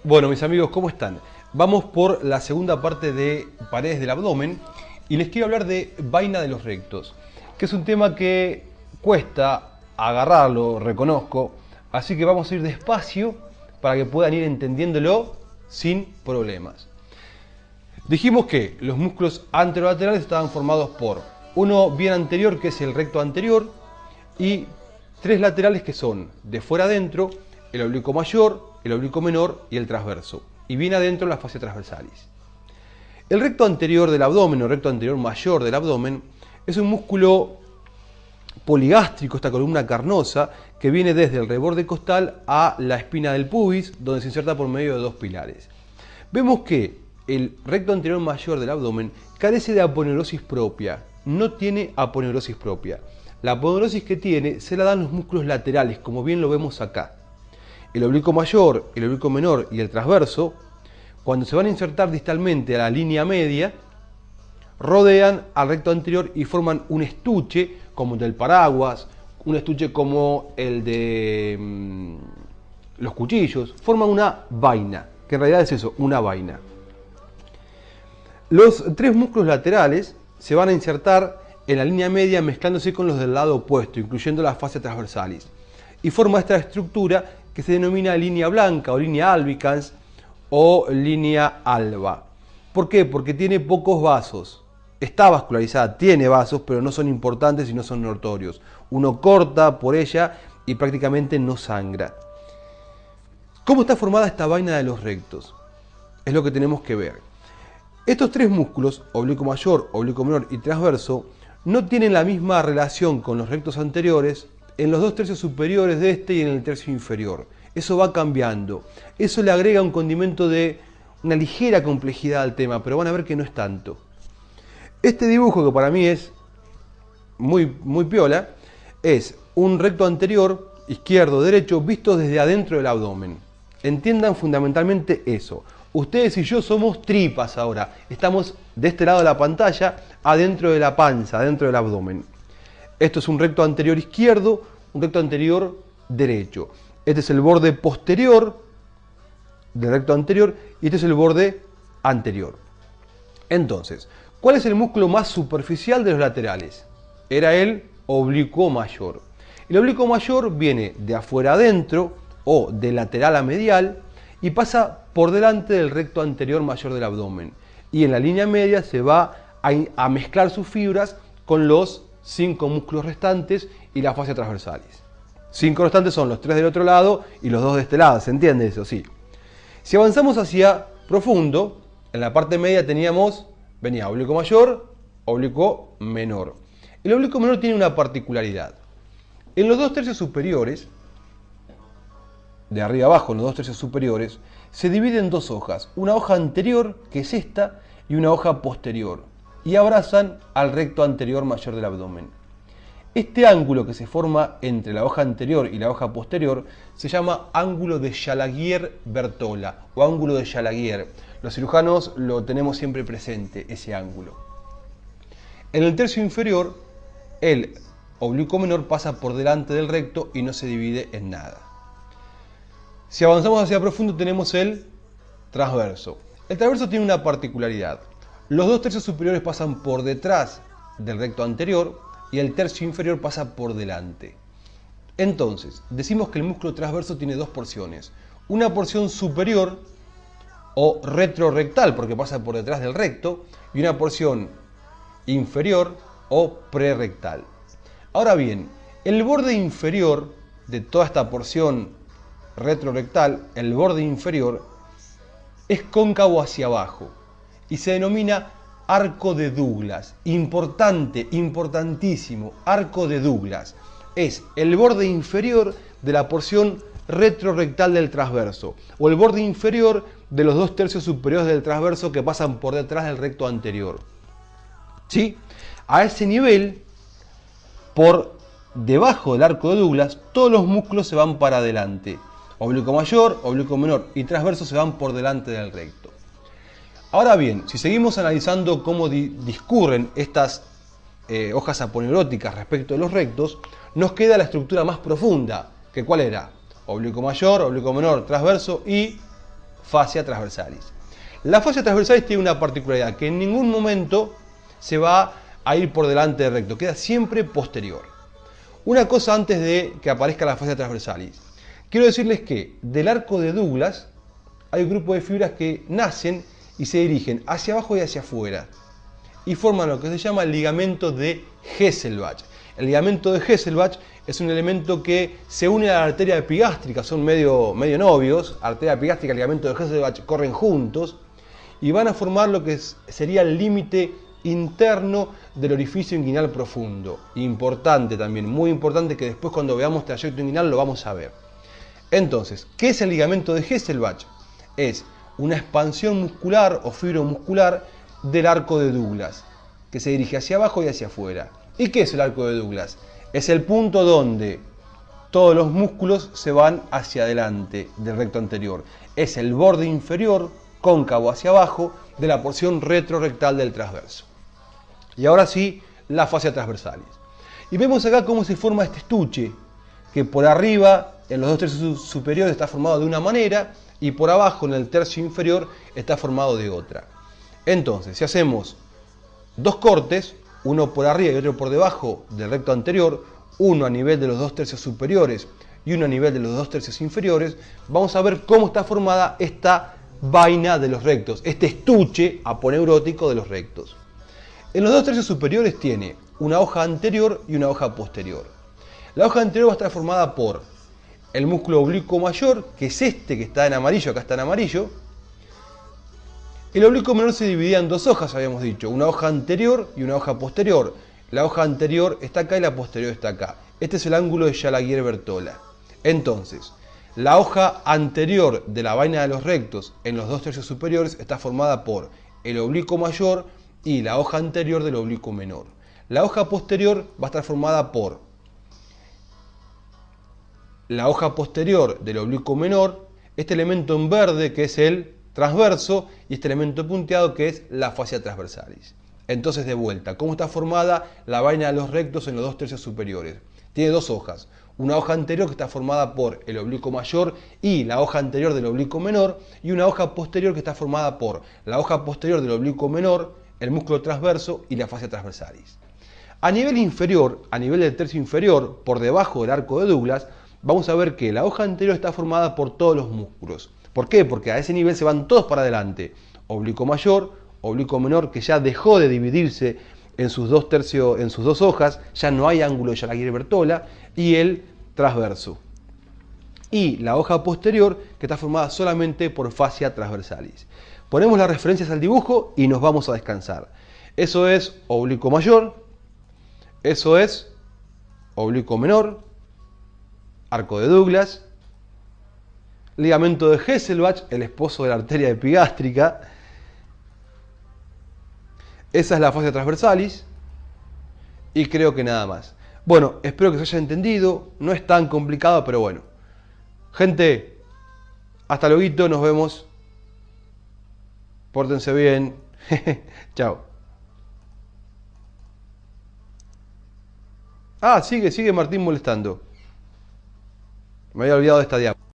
Bueno, mis amigos, ¿cómo están? Vamos por la segunda parte de paredes del abdomen y les quiero hablar de vaina de los rectos, que es un tema que cuesta agarrarlo, reconozco, así que vamos a ir despacio para que puedan ir entendiéndolo sin problemas. Dijimos que los músculos anterolaterales estaban formados por uno bien anterior, que es el recto anterior, y tres laterales que son de fuera adentro, el oblicuo mayor, el oblicuo menor y el transverso, y bien adentro la fascia transversalis. El recto anterior del abdomen, o recto anterior mayor del abdomen, es un músculo poligástrico, esta columna carnosa, que viene desde el reborde costal a la espina del pubis, donde se inserta por medio de dos pilares. Vemos que el recto anterior mayor del abdomen carece de aponeurosis propia, no tiene aponeurosis propia. La aponeurosis que tiene se la dan los músculos laterales, como bien lo vemos acá. El oblicuo mayor, el oblicuo menor y el transverso, cuando se van a insertar distalmente a la línea media, rodean al recto anterior y forman un estuche como el del paraguas, un estuche como el de los cuchillos, forman una vaina, que en realidad es eso, una vaina. Los tres músculos laterales se van a insertar en la línea media mezclándose con los del lado opuesto, incluyendo la fascia transversalis, y forma esta estructura que se denomina línea blanca o línea albicans o línea alba. ¿Por qué? Porque tiene pocos vasos. Está vascularizada, tiene vasos, pero no son importantes y no son notorios. Uno corta por ella y prácticamente no sangra. ¿Cómo está formada esta vaina de los rectos? Es lo que tenemos que ver. Estos tres músculos, oblicuo mayor, oblicuo menor y transverso, no tienen la misma relación con los rectos anteriores en los dos tercios superiores de este y en el tercio inferior. Eso va cambiando. Eso le agrega un condimento de una ligera complejidad al tema, pero van a ver que no es tanto. Este dibujo, que para mí es muy piola, es un recto anterior, izquierdo, derecho, visto desde adentro del abdomen. Entiendan fundamentalmente eso. Ustedes y yo somos tripas ahora. Estamos de este lado de la pantalla, adentro de la panza, adentro del abdomen. Esto es un recto anterior izquierdo, un recto anterior derecho. Este es el borde posterior del recto anterior y este es el borde anterior. Entonces, ¿cuál es el músculo más superficial de los laterales? Era el oblicuo mayor. El oblicuo mayor viene de afuera adentro o de lateral a medial y pasa por delante del recto anterior mayor del abdomen. Y en la línea media se va a mezclar sus fibras con los 5 músculos restantes y la fascia transversalis. 5 restantes son los 3 del otro lado y los 2 de este lado, ¿se entiende eso? Sí. Si avanzamos hacia profundo, en la parte media venía oblicuo mayor, oblicuo menor. El oblicuo menor tiene una particularidad. En los 2 tercios superiores, de arriba abajo, en los 2 tercios superiores, se divide en dos hojas. Una hoja anterior, que es esta, y una hoja posterior. Y abrazan al recto anterior mayor del abdomen. Este ángulo que se forma entre la hoja anterior y la hoja posterior se llama ángulo de Chalagier-Bertola o ángulo de Chalagier. Los cirujanos lo tenemos siempre presente, ese ángulo. En el tercio inferior, el oblicuo menor pasa por delante del recto y no se divide en nada. Si avanzamos hacia profundo tenemos el transverso. El transverso tiene una particularidad. Los 2 tercios superiores pasan por detrás del recto anterior y el tercio inferior pasa por delante. Entonces, decimos que el músculo transverso tiene dos porciones. Una porción superior o retrorectal, porque pasa por detrás del recto, y una porción inferior o prerectal. Ahora bien, el borde inferior de toda esta porción retrorectal, el borde inferior, es cóncavo hacia abajo y se denomina arco de Douglas. Importante, importantísimo, arco de Douglas. Es el borde inferior de la porción retrorectal del transverso o el borde inferior de los 2 tercios superiores del transverso que pasan por detrás del recto anterior. ¿Sí? A ese nivel, por debajo del arco de Douglas, todos los músculos se van para adelante. Oblicuo mayor, oblicuo menor y transverso se van por delante del recto. Ahora bien, si seguimos analizando cómo discurren estas hojas aponeuróticas respecto de los rectos, nos queda la estructura más profunda, que ¿cuál era? Oblicuo mayor, oblicuo menor, transverso y fascia transversalis. La fascia transversalis tiene una particularidad, que en ningún momento se va a ir por delante del recto, queda siempre posterior. Una cosa antes de que aparezca la fascia transversalis. Quiero decirles que del arco de Douglas hay un grupo de fibras que nacen y se dirigen hacia abajo y hacia afuera y forman lo que se llama el ligamento de Hesselbach. El ligamento de Hesselbach es un elemento que se une a la arteria epigástrica, son medio novios, arteria epigástrica y ligamento de Hesselbach corren juntos y van a formar lo que sería el límite interno del orificio inguinal profundo. Importante también, muy importante, que después cuando veamos trayecto inguinal lo vamos a ver. Entonces, ¿qué es el ligamento de Hesselbach? Es una expansión muscular o fibromuscular del arco de Douglas, que se dirige hacia abajo y hacia afuera. ¿Y qué es el arco de Douglas? Es el punto donde todos los músculos se van hacia adelante del recto anterior. Es el borde inferior, cóncavo hacia abajo, de la porción retrorectal del transverso. Y ahora sí, la fascia transversalis. Y vemos acá cómo se forma este estuche, que por arriba, en los 2 tercios superiores, está formado de una manera, y por abajo, en el tercio inferior, está formado de otra. Entonces, si hacemos dos cortes, uno por arriba y otro por debajo del recto anterior, uno a nivel de los 2 tercios superiores y uno a nivel de los 2 tercios inferiores, vamos a ver cómo está formada esta vaina de los rectos, este estuche aponeurótico de los rectos. En los 2 tercios superiores tiene una hoja anterior y una hoja posterior. La hoja anterior va a estar formada por el músculo oblicuo mayor, que es este que está en amarillo, acá está en amarillo. El oblicuo menor se dividía en dos hojas, habíamos dicho, una hoja anterior y una hoja posterior. La hoja anterior está acá y la posterior está acá. Este es el ángulo de Jalaguier-Bertola. Entonces, la hoja anterior de la vaina de los rectos en los 2 tercios superiores está formada por el oblicuo mayor y la hoja anterior del oblicuo menor. La hoja posterior va a estar formada por la hoja posterior del oblicuo menor, este elemento en verde que es el transverso y este elemento punteado que es la fascia transversalis. Entonces, de vuelta, ¿cómo está formada la vaina de los rectos en los 2 tercios superiores? Tiene dos hojas. Una hoja anterior que está formada por el oblicuo mayor y la hoja anterior del oblicuo menor, y una hoja posterior que está formada por la hoja posterior del oblicuo menor, el músculo transverso y la fascia transversalis. A nivel inferior, a nivel del tercio inferior, por debajo del arco de Douglas, vamos a ver que la hoja anterior está formada por todos los músculos. ¿Por qué? Porque a ese nivel se van todos para adelante. Oblicuo mayor, oblicuo menor, que ya dejó de dividirse en sus dos hojas, ya no hay ángulo de Jalaguier-Bertola, y el transverso. Y la hoja posterior, que está formada solamente por fascia transversalis. Ponemos las referencias al dibujo y nos vamos a descansar. Eso es oblicuo mayor, eso es oblicuo menor, arco de Douglas, ligamento de Hesselbach, el esposo de la arteria epigástrica. Esa es la fascia transversalis y creo que nada más. Bueno, espero que se haya entendido, no es tan complicado, pero bueno. Gente, hasta luego, nos vemos. Pórtense bien. Chao. Ah, sigue Martín molestando. Me había olvidado de esta diapositiva.